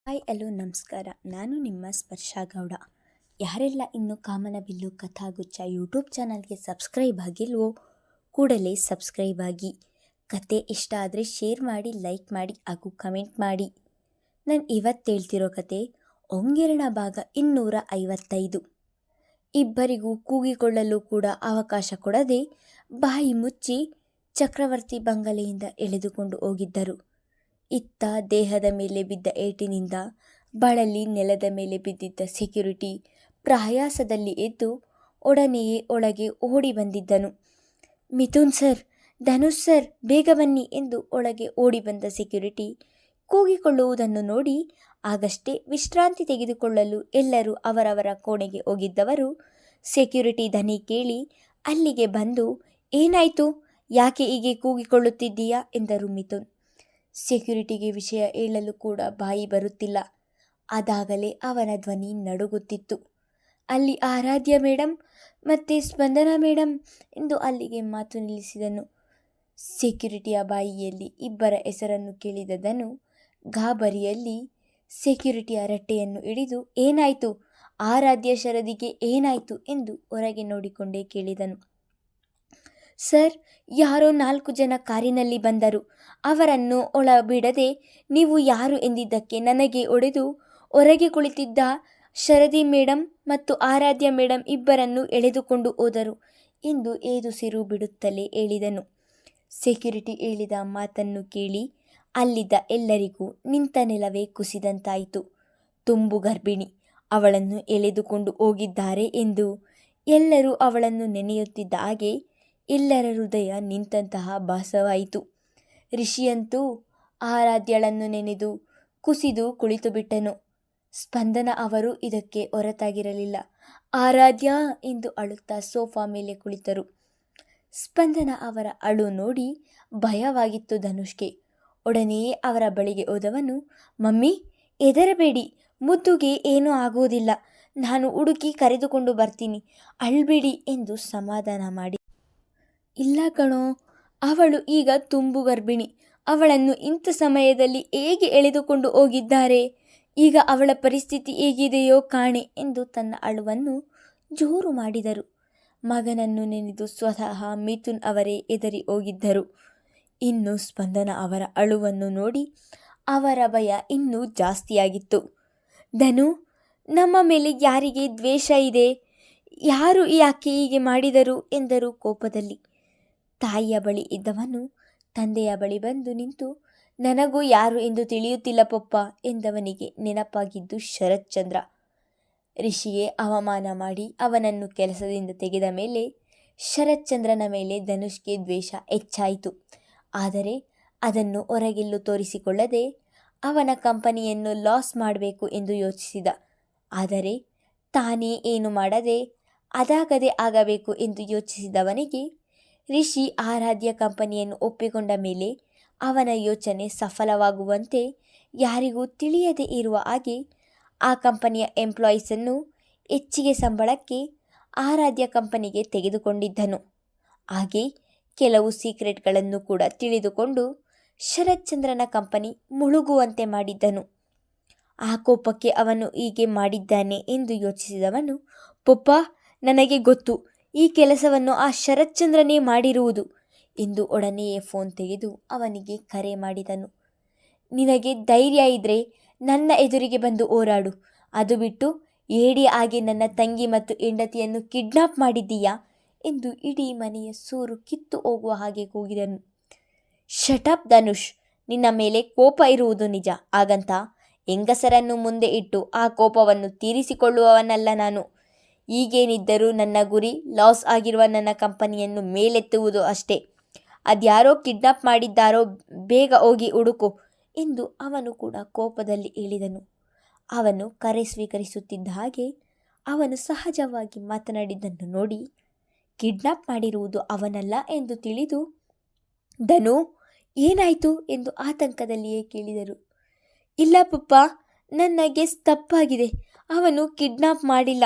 Hi hello ನಮಸ್ಕಾರ. ನಾನು ನಿಮ್ಮ ಸ್ಪರ್ಶ ಗೌಡ. ಯಾರೆಲ್ಲ ಇನ್ನೂ ಕಾಮನಬಿಲ್ಲು ಕಥಾಗುಚ್ಛ ಯೂಟ್ಯೂಬ್ ಚಾನಲ್ಗೆ ಸಬ್ಸ್ಕ್ರೈಬ್ ಆಗಿಲ್ವೋ ಕೂಡಲೇ ಸಬ್ಸ್ಕ್ರೈಬ್ ಆಗಿ. ಕತೆ ಇಷ್ಟ ಆದರೆ ಶೇರ್ ಮಾಡಿ, ಲೈಕ್ ಮಾಡಿ ಹಾಗೂ ಕಮೆಂಟ್ ಮಾಡಿ. ನಾನು ಇವತ್ತು ಹೇಳ್ತಿರೋ ಕತೆ ಒಂಗಿರಣ ಭಾಗ 255. ಇಬ್ಬರಿಗೂ ಕೂಗಿಕೊಳ್ಳಲು ಕೂಡ ಅವಕಾಶ ಕೊಡದೆ ಬಾಯಿ ಮುಚ್ಚಿ ಚಕ್ರವರ್ತಿ ಬಂಗಲೆಯಿಂದ ಎಳೆದುಕೊಂಡು ಹೋಗಿದ್ದರು. ಇತ್ತ ದೇಹದ ಮೇಲೆ ಬಿದ್ದ ಏಟಿನಿಂದ ಬಳಲಿ ನೆಲದ ಮೇಲೆ ಬಿದ್ದಿದ್ದ ಸೆಕ್ಯೂರಿಟಿ ಪ್ರಯಾಸದಲ್ಲಿ ಎದ್ದು ಒಡನೆಯೇ ಒಳಗೆ ಓಡಿ ಬಂದಿದ್ದನು. ಮಿಥುನ್ ಸರ್, ಧನುಷ್ ಸರ್, ಬೇಗ ಬನ್ನಿ ಎಂದು ಒಳಗೆ ಓಡಿ ಬಂದ ಸೆಕ್ಯೂರಿಟಿ ಕೂಗಿಕೊಳ್ಳುವುದನ್ನು ನೋಡಿ ಆಗಷ್ಟೇ ವಿಶ್ರಾಂತಿ ತೆಗೆದುಕೊಳ್ಳಲು ಎಲ್ಲರೂ ಅವರವರ ಕೋಣೆಗೆ ಹೋಗಿದ್ದವರು ಸೆಕ್ಯೂರಿಟಿ ದನಿ ಕೇಳಿ ಅಲ್ಲಿಗೆ ಬಂದು, ಏನಾಯಿತು, ಯಾಕೆ ಹೀಗೆ ಕೂಗಿಕೊಳ್ಳುತ್ತಿದ್ದೀಯಾ ಎಂದರು ಮಿಥುನ್. ಸೆಕ್ಯೂರಿಟಿಗೆ ವಿಷಯ ಹೇಳಲು ಕೂಡ ಬಾಯಿ ಬರುತ್ತಿಲ್ಲ. ಅದಾಗಲೇ ಅವನ ಧ್ವನಿ ನಡುಗುತ್ತಿತ್ತು. ಅಲ್ಲಿ ಆರಾಧ್ಯ ಮೇಡಮ್ ಮತ್ತು ಸ್ಪಂದನಾ ಮೇಡಮ್ ಎಂದು ಅಲ್ಲಿಗೆ ಮಾತು ನಿಲ್ಲಿಸಿದನು. ಸೆಕ್ಯೂರಿಟಿಯ ಬಾಯಿಯಲ್ಲಿ ಇಬ್ಬರ ಹೆಸರನ್ನು ಕೇಳಿದನು. ಗಾಬರಿಯಲ್ಲಿ ಸೆಕ್ಯೂರಿಟಿಯ ರಟ್ಟೆಯನ್ನು ಹಿಡಿದು, ಏನಾಯಿತು, ಆರಾಧ್ಯ ಶರದಿಗೆ ಏನಾಯಿತು ಎಂದು ಹೊರಗೆ ನೋಡಿಕೊಂಡೇ ಕೇಳಿದನು. ಸರ್, ಯಾರೋ 4 ಜನ ಕಾರಿನಲ್ಲಿ ಬಂದರು. ಅವರನ್ನು ಒಳ ಬಿಡದೆ ನೀವು ಯಾರು ಎಂದಿದ್ದಕ್ಕೆ ನನಗೆ ಹೊಡೆದು ಹೊರಗೆ ಕುಳಿತಿದ್ದ ಶರದಿ ಮೇಡಮ್ ಮತ್ತು ಆರಾಧ್ಯ ಮೇಡಮ್ ಇಬ್ಬರನ್ನು ಎಳೆದುಕೊಂಡು ಹೋದರು ಎಂದು ಏದುಸಿರು ಬಿಡುತ್ತಲೇ ಹೇಳಿದನು. ಸೆಕ್ಯೂರಿಟಿ ಹೇಳಿದ ಮಾತನ್ನು ಕೇಳಿ ಅಲ್ಲಿದ್ದ ಎಲ್ಲರಿಗೂ ನಿಂತ ನೆಲವೇ ಕುಸಿದಂತಾಯಿತು. ತುಂಬು ಗರ್ಭಿಣಿ, ಅವಳನ್ನು ಎಳೆದುಕೊಂಡು ಹೋಗಿದ್ದಾರೆ ಎಂದು ಎಲ್ಲರೂ ಅವಳನ್ನು ನೆನೆಯುತ್ತಿದ್ದ ಹಾಗೆ ಎಲ್ಲರ ಹೃದಯ ನಿಂತಹ ಭಾಸವಾಯಿತು. ರಿಷಿಯಂತೂ ಆರಾಧ್ಯಳನ್ನು ನೆನೆದು ಕುಸಿದು ಕುಳಿತುಬಿಟ್ಟನು. ಸ್ಪಂದನ ಅವರು ಇದಕ್ಕೆ ಹೊರತಾಗಿರಲಿಲ್ಲ. ಆರಾಧ್ಯ ಎಂದು ಅಳುತ್ತಾ ಸೋಫಾ ಮೇಲೆ ಕುಳಿತರು. ಸ್ಪಂದನ ಅವರ ಅಳು ನೋಡಿ ಭಯವಾಗಿತ್ತು ಧನುಷ್ಗೆ. ಒಡನೆಯೇ ಅವರ ಬಳಿಗೆ ಹೋದವನು, ಮಮ್ಮಿ, ಹೆದರಬೇಡಿ, ಮುದ್ದುಗೆ ಏನೂ ಆಗುವುದಿಲ್ಲ, ನಾನು ಹುಡುಕಿ ಕರೆದುಕೊಂಡು ಬರ್ತೀನಿ, ಅಳ್ಬೇಡಿ ಎಂದು ಸಮಾಧಾನ ಮಾಡಿ. ಇಲ್ಲ ಕಣೋ, ಅವಳು ಈಗ ತುಂಬು ಗರ್ಭಿಣಿ, ಅವಳನ್ನು ಇಂಥ ಸಮಯದಲ್ಲಿ ಹೇಗೆ ಎಳೆದುಕೊಂಡು ಹೋಗಿದ್ದಾರೆ, ಈಗ ಅವಳ ಪರಿಸ್ಥಿತಿ ಹೇಗಿದೆಯೋ ಕಾಣೆ ಎಂದು ತನ್ನ ಅಳುವನ್ನು ಜೋರು ಮಾಡಿದರು. ಮಗನನ್ನು ನೆನೆದು ಸ್ವತಃ ಮಿಥುನ್ ಅವರೇ ಹೆದರಿ ಹೋಗಿದ್ದರು. ಇನ್ನು ಸ್ಪಂದನ ಅವರ ಅಳುವನ್ನು ನೋಡಿ ಅವರ ಭಯ ಇನ್ನೂ ಜಾಸ್ತಿಯಾಗಿತ್ತು. ಧನು, ನಮ್ಮ ಮೇಲೆ ಯಾರಿಗೆ ದ್ವೇಷ ಇದೆ, ಯಾರು ಯಾಕೆ ಹೀಗೆ ಮಾಡಿದರು ಎಂದರು ಕೋಪದಲ್ಲಿ. ತಾಯಿಯ ಬಳಿ ಇದ್ದವನು ತಂದೆಯ ಬಳಿ ಬಂದು ನಿಂತು, ನನಗೂ ಯಾರು ಎಂದು ತಿಳಿಯುತ್ತಿಲ್ಲ ಪಪ್ಪ ಎಂದವನಿಗೆ ನೆನಪಾಗಿದ್ದು ಶರತ್ಚಂದ್ರ. ರಿಷಿಗೆ ಅವಮಾನ ಮಾಡಿ ಅವನನ್ನು ಕೆಲಸದಿಂದ ತೆಗೆದ ಮೇಲೆ ಶರತ್ಚಂದ್ರನ ಮೇಲೆ ಧನುಷ್ಗೆ ದ್ವೇಷ ಹೆಚ್ಚಾಯಿತು. ಆದರೆ ಅದನ್ನು ಹೊರಗೆಲ್ಲೂ ತೋರಿಸಿಕೊಳ್ಳದೆ ಅವನ ಕಂಪನಿಯನ್ನು ಲಾಸ್ ಮಾಡಬೇಕು ಎಂದು ಯೋಚಿಸಿದ. ಆದರೆ ತಾನೇ ಏನು ಮಾಡದೆ ಅದಾಗದೆ ಆಗಬೇಕು ಎಂದು ಯೋಚಿಸಿದವನಿಗೆ ರಿಷಿ ಆರಾಧ್ಯ ಕಂಪನಿಯನ್ನು ಒಪ್ಪಿಕೊಂಡ ಮೇಲೆ ಅವನ ಯೋಚನೆ ಸಫಲವಾಗುವಂತೆ ಯಾರಿಗೂ ತಿಳಿಯದೇ ಇರುವ ಹಾಗೆ ಆ ಕಂಪನಿಯ ಎಂಪ್ಲಾಯೀಸನ್ನು ಹೆಚ್ಚಿಗೆ ಸಂಬಳಕ್ಕೆ ಆರಾಧ್ಯ ಕಂಪನಿಗೆ ತೆಗೆದುಕೊಂಡಿದ್ದನು. ಹಾಗೆ ಕೆಲವು ಸೀಕ್ರೆಟ್ಗಳನ್ನು ಕೂಡ ತಿಳಿದುಕೊಂಡು ಶರತ್ಚಂದ್ರನ ಕಂಪನಿ ಮುಳುಗುವಂತೆ ಮಾಡಿದ್ದನು. ಆ ಕೋಪಕ್ಕೆ ಅವನು ಹೀಗೆ ಮಾಡಿದ್ದಾನೆ ಎಂದು ಯೋಚಿಸಿದವನು, ಪಪ್ಪ, ನನಗೆ ಗೊತ್ತು, ಈ ಕೆಲಸವನ್ನು ಆ ಶರತ್ಚಂದ್ರನೇ ಮಾಡಿರುವುದು ಎಂದು ಒಡನೆಯೇ ಫೋನ್ ತೆಗೆದು ಅವನಿಗೆ ಕರೆ ಮಾಡಿದನು. ನಿನಗೆ ಧೈರ್ಯ ಇದ್ದರೆ ನನ್ನ ಎದುರಿಗೆ ಬಂದು ಹೋರಾಡು, ಅದು ಬಿಟ್ಟು ಏಡಿ ಆಗಿ ನನ್ನ ತಂಗಿ ಮತ್ತು ಹೆಂಡತಿಯನ್ನು ಕಿಡ್ನಾಪ್ ಮಾಡಿದ್ದೀಯಾ ಎಂದು ಇಡೀ ಮನೆಯ ಸೂರು ಕಿತ್ತು ಹೋಗುವ ಹಾಗೆ ಕೂಗಿದನು. ಶಟಪ್ ಧನುಷ್, ನಿನ್ನ ಮೇಲೆ ಕೋಪ ಇರುವುದು ನಿಜ, ಹಾಗಂತ ಹೆಂಗಸರನ್ನು ಮುಂದೆ ಇಟ್ಟು ಆ ಕೋಪವನ್ನು ತೀರಿಸಿಕೊಳ್ಳುವವನಲ್ಲ ನಾನು. ಈಗೇನಿದ್ದರೂ ನನ್ನ ಗುರಿ ಲಾಸ್ ಆಗಿರುವ ನನ್ನ ಕಂಪನಿಯನ್ನು ಮೇಲೆತ್ತುವುದು ಅಷ್ಟೇ. ಅದ್ಯಾರೋ ಕಿಡ್ನಾಪ್ ಮಾಡಿದ್ದಾರೋ, ಬೇಗ ಹೋಗಿ ಹುಡುಕು ಎಂದು ಅವನು ಕೂಡ ಕೋಪದಲ್ಲಿ ಹೇಳಿದನು. ಅವನು ಕರೆ ಸ್ವೀಕರಿಸುತ್ತಿದ್ದ ಹಾಗೆ ಅವನು ಸಹಜವಾಗಿ ಮಾತನಾಡಿದ್ದನ್ನು ನೋಡಿ ಕಿಡ್ನಾಪ್ ಮಾಡಿರುವುದು ಅವನಲ್ಲ ಎಂದು ತಿಳಿದು, ಧನು, ಏನಾಯಿತು ಎಂದು ಆತಂಕದಲ್ಲಿಯೇ ಕೇಳಿದರು. ಇಲ್ಲ ಪಪ್ಪ, ನನ್ನ ಗೆಸ್ ತಪ್ಪಾಗಿದೆ, ಅವನು ಕಿಡ್ನಾಪ್ ಮಾಡಿಲ್ಲ,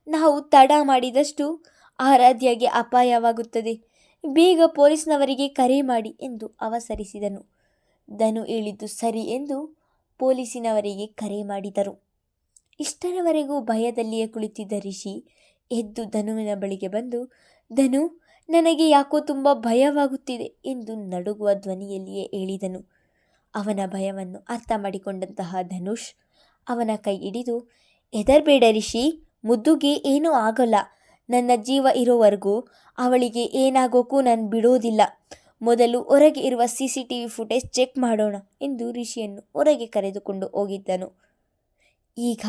ನಾವು ತಡ ಮಾಡಿದಷ್ಟು ಆರಾಧ್ಯಗೆ ಅಪಾಯವಾಗುತ್ತದೆ, ಬೇಗ ಪೊಲೀಸ್ನವರಿಗೆ ಕರೆ ಮಾಡಿ ಎಂದು ಅವಸರಿಸಿದನು. ಧನು ಹೇಳಿದ್ದು ಸರಿ ಎಂದು ಪೊಲೀಸಿನವರಿಗೆ ಕರೆ ಮಾಡಿದರು. ಇಷ್ಟರವರೆಗೂ ಭಯದಲ್ಲಿಯೇ ಕುಳಿತಿದ್ದ ರಿಷಿ ಎದ್ದು ಧನುವಿನ ಬಳಿಗೆ ಬಂದು, ಧನು, ನನಗೆ ಯಾಕೋ ತುಂಬ ಭಯವಾಗುತ್ತಿದೆ ಎಂದು ನಡುಗುವ ಧ್ವನಿಯಲ್ಲಿಯೇ ಹೇಳಿದನು. ಅವನ ಭಯವನ್ನು ಅರ್ಥ ಮಾಡಿಕೊಂಡಂತಹ ಧನುಷ್ ಅವನ ಕೈ ಹಿಡಿದು, ಹೆದರ್ಬೇಡ ರಿಷಿ, ಮುದ್ದುಗೆ ಏನೂ ಆಗೋಲ್ಲ. ನನ್ನ ಜೀವ ಇರೋವರೆಗೂ ಅವಳಿಗೆ ಏನಾಗೋಕ್ಕೂ ನಾನು ಬಿಡೋದಿಲ್ಲ. ಮೊದಲು ಹೊರಗೆ ಇರುವ CCTV ಫುಟೇಜ್ ಚೆಕ್ ಮಾಡೋಣ ಎಂದು ರಿಷಿಯನ್ನು ಹೊರಗೆ ಕರೆದುಕೊಂಡು ಹೋಗಿದ್ದನು. ಈಗ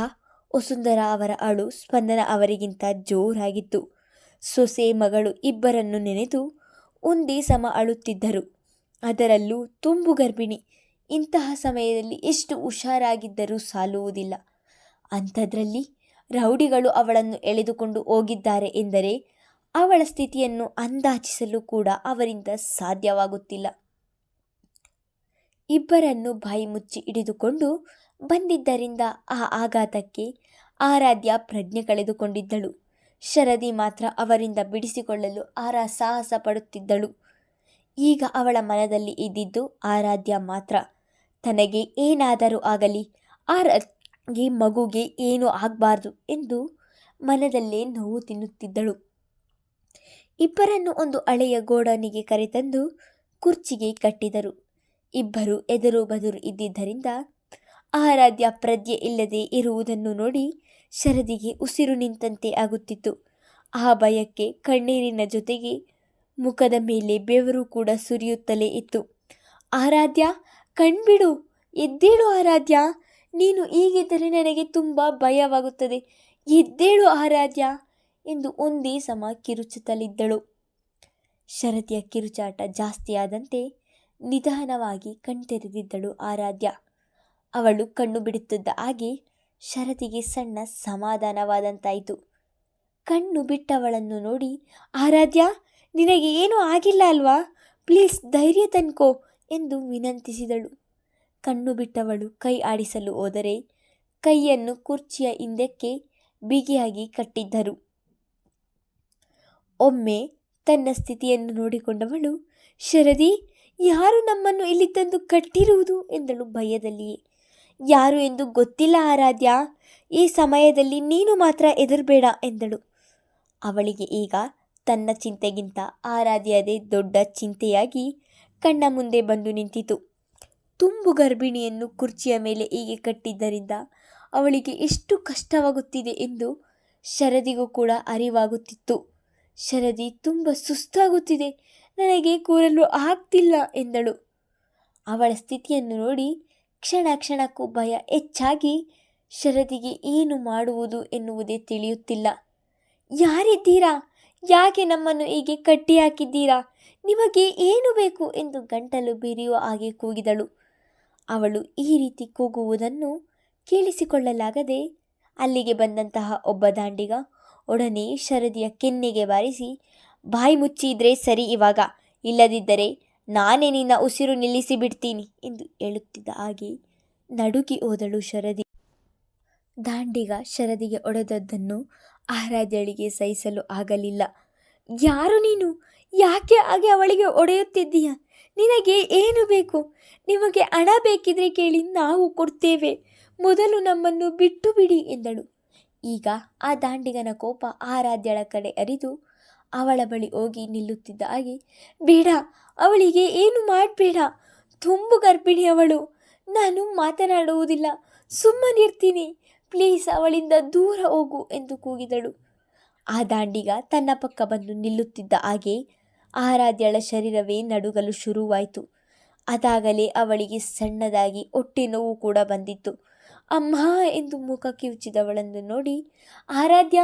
ವಸುಂಧರಾ ಅವರ ಅಳು ಸ್ಪಂದನ ಅವರಿಗಿಂತ ಜೋರಾಗಿತ್ತು. ಸೊಸೆ ಮಗಳು ಇಬ್ಬರನ್ನು ನೆನೆದು ಒಂದೇ ಸಮ ಅಳುತ್ತಿದ್ದರು. ಅದರಲ್ಲೂ ತುಂಬು ಗರ್ಭಿಣಿ. ಇಂತಹ ಸಮಯದಲ್ಲಿ ಎಷ್ಟು ಹುಷಾರಾಗಿದ್ದರೂ ಸಾಲುವುದಿಲ್ಲ. ಅಂಥದ್ರಲ್ಲಿ ರೌಡಿಗಳು ಅವಳನ್ನು ಎಳೆದುಕೊಂಡು ಹೋಗಿದ್ದಾರೆ ಎಂದರೆ ಅವಳ ಸ್ಥಿತಿಯನ್ನು ಅಂದಾಜಿಸಲು ಕೂಡ ಅವರಿಂದ ಸಾಧ್ಯವಾಗುತ್ತಿಲ್ಲ. ಇಬ್ಬರನ್ನು ಬಾಯಿ ಮುಚ್ಚಿ ಹಿಡಿದುಕೊಂಡು ಬಂದಿದ್ದರಿಂದ ಆ ಆಘಾತಕ್ಕೆ ಆರಾಧ್ಯ ಪ್ರಜ್ಞೆ ಕಳೆದುಕೊಂಡಿದ್ದಳು. ಶರದಿ ಮಾತ್ರ ಅವರಿಂದ ಬಿಡಿಸಿಕೊಳ್ಳಲು ಸಾಹಸ ಪಡುತ್ತಿದ್ದಳು. ಈಗ ಅವಳ ಮನದಲ್ಲಿ ಇದ್ದಿದ್ದು ಆರಾಧ್ಯ ಮಾತ್ರ. ತನಗೆ ಏನಾದರೂ ಆಗಲಿ, ಆರಾಧ್ಯ ಮಗುಗೆ ಏನೂ ಆಗಬಾರ್ದು ಎಂದು ಮನದಲ್ಲೇ ನೋವು ತಿನ್ನುತ್ತಿದ್ದಳು. ಇಬ್ಬರನ್ನು ಒಂದು ಹಳೆಯ ಗೋಡನಿಗೆ ಕರೆತಂದು ಕುರ್ಚಿಗೆ ಕಟ್ಟಿದರು. ಇಬ್ಬರು ಎದುರು ಬದುರು ಇದ್ದಿದ್ದರಿಂದ ಆರಾಧ್ಯ ಪ್ರಜ್ಞೆ ಇಲ್ಲದೆ ಇರುವುದನ್ನು ನೋಡಿ ಶರದಿಗೆ ಉಸಿರು ನಿಂತಂತೆ ಆಗುತ್ತಿತ್ತು. ಆ ಭಯಕ್ಕೆ ಕಣ್ಣೀರಿನ ಜೊತೆಗೆ ಮುಖದ ಮೇಲೆ ಬೆವರು ಕೂಡ ಸುರಿಯುತ್ತಲೇ ಇತ್ತು. ಆರಾಧ್ಯ, ಕಣ್ಬಿಡು, ಎದ್ದೇಳು ಆರಾಧ್ಯ, ನೀನು ಹೀಗಿದ್ದರೆ ನನಗೆ ತುಂಬ ಭಯವಾಗುತ್ತದೆ, ಎದ್ದೇಳು ಆರಾಧ್ಯ ಎಂದು ಒಂದೇ ಸಮ ಕಿರುಚುತ್ತಲಿದ್ದಳು. ಶರದಿಯ ಕಿರುಚಾಟ ಜಾಸ್ತಿಯಾದಂತೆ ನಿಧಾನವಾಗಿ ಕಣ್ತೆರೆದಿದ್ದಳು ಆರಾಧ್ಯ. ಅವಳು ಕಣ್ಣು ಬಿಡುತ್ತಿದ್ದ ಹಾಗೆ ಶರದಿಗೆ ಸಣ್ಣ ಸಮಾಧಾನವಾದಂತಾಯಿತು. ಕಣ್ಣು ಬಿಟ್ಟವಳನ್ನು ನೋಡಿ, ಆರಾಧ್ಯ, ನಿನಗೆ ಏನೂ ಆಗಿಲ್ಲ ಅಲ್ವಾ, ಪ್ಲೀಸ್ ಧೈರ್ಯ ತನ್ಕೋ ಎಂದು ವಿನಂತಿಸಿದಳು. ಕಣ್ಣು ಬಿಟ್ಟವಳು ಕೈ ಆಡಿಸಲು ಹೋದರೆ ಕೈಯನ್ನು ಕುರ್ಚಿಯ ಹಿಂದಕ್ಕೆ ಬಿಗಿಯಾಗಿ ಕಟ್ಟಿದ್ದರು. ಒಮ್ಮೆ ತನ್ನ ಸ್ಥಿತಿಯನ್ನು ನೋಡಿಕೊಂಡವಳು, ಶರದಿ, ಯಾರು ನಮ್ಮನ್ನು ಇಲ್ಲಿ ತಂದು ಕಟ್ಟಿರುವುದು ಎಂದಳು ಭಯದಲ್ಲಿಯೇ. ಯಾರು ಎಂದು ಗೊತ್ತಿಲ್ಲ ಆರಾಧ್ಯ, ಈ ಸಮಯದಲ್ಲಿ ನೀನು ಮಾತ್ರ ಹೆದರಬೇಡ ಎಂದಳು. ಅವಳಿಗೆ ಈಗ ತನ್ನ ಚಿಂತೆಗಿಂತ ಆರಾಧ್ಯದೇ ದೊಡ್ಡ ಚಿಂತೆಯಾಗಿ ಕಣ್ಣ ಮುಂದೆ ಬಂದು ನಿಂತಿತು. ತುಂಬು ಗರ್ಭಿಣಿಯನ್ನು ಕುರ್ಚಿಯ ಮೇಲೆ ಹೀಗೆ ಕಟ್ಟಿದ್ದರಿಂದ ಅವಳಿಗೆ ಎಷ್ಟು ಕಷ್ಟವಾಗುತ್ತಿದೆ ಎಂದು ಶರದಿಗೂ ಕೂಡ ಅರಿವಾಗುತ್ತಿತ್ತು. ಶರದಿ, ತುಂಬ ಸುಸ್ತಾಗುತ್ತಿದೆ, ನನಗೆ ಕೂರಲು ಆಗ್ತಿಲ್ಲ ಎಂದಳು. ಅವಳ ಸ್ಥಿತಿಯನ್ನು ನೋಡಿ ಕ್ಷಣ ಕ್ಷಣಕ್ಕೂ ಭಯ ಹೆಚ್ಚಾಗಿ ಶರದಿಗೆ ಏನು ಮಾಡುವುದು ಎನ್ನುವುದೇ ತಿಳಿಯುತ್ತಿಲ್ಲ. ಯಾರಿದ್ದೀರಾ? ಯಾಕೆ ನಮ್ಮನ್ನು ಹೀಗೆ ಕಟ್ಟಿ ಹಾಕಿದ್ದೀರಾ? ನಿಮಗೆ ಏನು ಬೇಕು ಎಂದು ಗಂಟಲು ಬಿರಿಯುವ ಹಾಗೆ ಕೂಗಿದಳು. ಅವಳು ಈ ರೀತಿ ಕೂಗುವುದನ್ನು ಕೇಳಿಸಿಕೊಳ್ಳಲಾಗದೆ ಅಲ್ಲಿಗೆ ಬಂದಂತಹ ಒಬ್ಬ ದಾಂಡಿಗ ಒಡನೆ ಶರದಿಯ ಕೆನ್ನೆಗೆ ಬಾರಿಸಿ, ಬಾಯಿ ಮುಚ್ಚಿದ್ರೆ ಸರಿ ಇವಾಗ, ಇಲ್ಲದಿದ್ದರೆ ನಾನೇ ನಿನ್ನ ಉಸಿರು ನಿಲ್ಲಿಸಿ ಬಿಡ್ತೀನಿ ಎಂದು ಹೇಳುತ್ತಿದ್ದ ಹಾಗೆ ನಡುಗಿ ಹೋದಳು ಶರದಿ. ದಾಂಡಿಗ ಶರದಿಗೆ ಹೊಡೆದದ್ದನ್ನು ಆರಾಧ್ಯಳಿಗೆ ಸಹಿಸಲು ಆಗಲಿಲ್ಲ. ಯಾರು ನೀನು? ಯಾಕೆ ಹಾಗೆ ಅವಳಿಗೆ ಹೊಡೆಯುತ್ತಿದ್ದೀಯ? ನಿನಗೆ ಏನು ಬೇಕು? ನಿಮಗೆ ಹಣ ಬೇಕಿದ್ರೆ ಕೇಳಿ, ನಾವು ಕೊಡ್ತೇವೆ, ಮೊದಲು ನಮ್ಮನ್ನು ಬಿಟ್ಟು ಬಿಡಿ ಎಂದಳು. ಈಗ ಆ ದಾಂಡಿಗನ ಕೋಪ ಆರಾಧ್ಯಳ ಕಡೆ ಹರಿದು ಅವಳ ಬಳಿ ಹೋಗಿ ನಿಲ್ಲುತ್ತಿದ್ದ ಹಾಗೆ, ಬೇಡ, ಅವಳಿಗೆ ಏನು ಮಾಡಬೇಡ, ತುಂಬು ಗರ್ಭಿಣಿ ಅವಳು, ನಾನು ಮಾತನಾಡುವುದಿಲ್ಲ, ಸುಮ್ಮನಿರ್ತೀನಿ, ಪ್ಲೀಸ್ ಅವಳಿಂದ ದೂರ ಹೋಗು ಎಂದು ಕೂಗಿದಳು. ಆ ದಾಂಡಿಗ ತನ್ನ ಪಕ್ಕ ಬಂದು ನಿಲ್ಲುತ್ತಿದ್ದ ಹಾಗೆ ಆರಾಧ್ಯಳ ಶರೀರವೇ ನಡುಗಲು ಶುರುವಾಯಿತು. ಅದಾಗಲೇ ಅವಳಿಗೆ ಸಣ್ಣದಾಗಿ ಹೊಟ್ಟೆ ನೋವು ಕೂಡ ಬಂದಿತ್ತು. ಅಮ್ಮ ಎಂದು ಮುಖ ಕಿವುಚಿದವಳನ್ನು ನೋಡಿ, ಆರಾಧ್ಯ,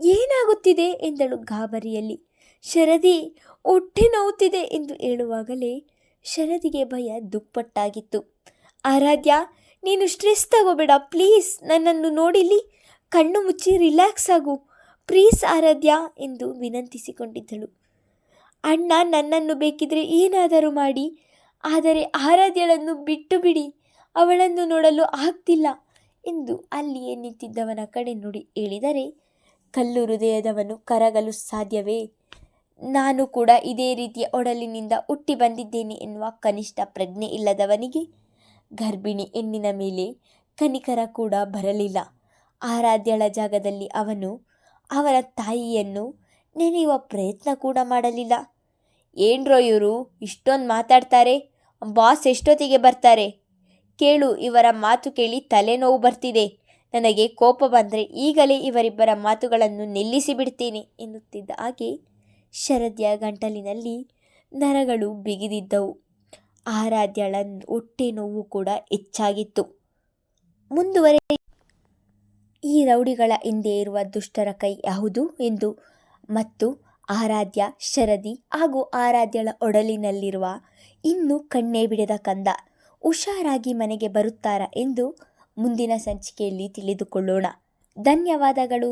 ಏನಾಗುತ್ತಿದೆ ಎಂದಳು ಗಾಬರಿಯಲ್ಲಿ. ಶರದಿ, ಹೊಟ್ಟೆ ನೋವುತ್ತಿದೆ ಎಂದು ಹೇಳುವಾಗಲೇ ಶರದಿಗೆ ಭಯ ದುಪ್ಪಟ್ಟಾಗಿತ್ತು. ಆರಾಧ್ಯ, ನೀನು ಸ್ಟ್ರೆಸ್ ತಗೋಬೇಡ, ಪ್ಲೀಸ್ ನನ್ನನ್ನು ನೋಡಿಲಿ, ಕಣ್ಣು ಮುಚ್ಚಿ ರಿಲ್ಯಾಕ್ಸ್ ಆಗು, ಪ್ಲೀಸ್ ಆರಾಧ್ಯ ಎಂದು ವಿನಂತಿಸಿಕೊಂಡಿದ್ದಳು. ಅಣ್ಣ ನನ್ನನ್ನು ಬೇಕಿದ್ರೆ ಏನಾದರೂ ಮಾಡಿ, ಆದರೆ ಆರಾಧ್ಯಳನ್ನು ಬಿಟ್ಟು ಬಿಡಿ, ಅವಳನ್ನು ನೋಡಲು ಆಗ್ತಿಲ್ಲ ಎಂದು ಅಲ್ಲಿಯೇ ನಿಂತಿದ್ದವನ ಕಡೆ ನೋಡಿ ಹೇಳಿದರೆ, ಕಲ್ಲು ಹೃದಯದವನು ಕರಗಲು ಸಾಧ್ಯವೇ? ನಾನು ಕೂಡ ಇದೇ ರೀತಿಯ ಒಡಲಿನಿಂದ ಹುಟ್ಟಿ ಬಂದಿದ್ದೇನೆ ಎನ್ನುವ ಕನಿಷ್ಠ ಪ್ರಜ್ಞೆ ಇಲ್ಲದವನಿಗೆ ಗರ್ಭಿಣಿ ಹೆಣ್ಣಿನ ಮೇಲೆ ಕನಿಕರ ಕೂಡ ಬರಲಿಲ್ಲ. ಆರಾಧ್ಯಳ ಜಾಗದಲ್ಲಿ ಅವನು ಅವರ ತಾಯಿಯನ್ನು ನೆನೆಯುವ ಪ್ರಯತ್ನ ಕೂಡ ಮಾಡಲಿಲ್ಲ. ಏನ್ರೋ ಇವರು ಇಷ್ಟೊಂದು ಮಾತಾಡ್ತಾರೆ, ಬಾಸ್ ಎಷ್ಟೊತ್ತಿಗೆ ಬರ್ತಾರೆ, ಕೇಳು ಇವರ ಮಾತು ಕೇಳಿ ತಲೆನೋವು ಬರ್ತಿದೆ, ನನಗೆ ಕೋಪ ಬಂದರೆ ಈಗಲೇ ಇವರಿಬ್ಬರ ಮಾತುಗಳನ್ನು ನಿಲ್ಲಿಸಿ ಬಿಡ್ತೀನಿ ಎನ್ನುತ್ತಿದ್ದ ಹಾಗೆ ಶರದ್ಯ ಗಂಟಲಿನಲ್ಲಿ ನರಗಳು ಬಿಗಿದಿದ್ದವು. ಆರಾಧ್ಯಳ ಹೊಟ್ಟೆ ನೋವು ಕೂಡ ಹೆಚ್ಚಾಗಿತ್ತು. ಮುಂದುವರೆ ಈ ರೌಡಿಗಳ ಹಿಂದೆ ಇರುವ ದುಷ್ಟರ ಕೈ ಯಾವುದು ಎಂದು ಮತ್ತು ಆರಾಧ್ಯ, ಶರದಿ ಹಾಗೂ ಆರಾಧ್ಯಳ ಒಡಲಿನಲ್ಲಿರುವ ಇನ್ನೂ ಕಣ್ಣೇ ಬಿಡದ ಕಂದ ಹುಷಾರಾಗಿ ಮನೆಗೆ ಬರುತ್ತಾರಾ ಎಂದು ಮುಂದಿನ ಸಂಚಿಕೆಯಲ್ಲಿ ತಿಳಿದುಕೊಳ್ಳೋಣ. ಧನ್ಯವಾದಗಳು.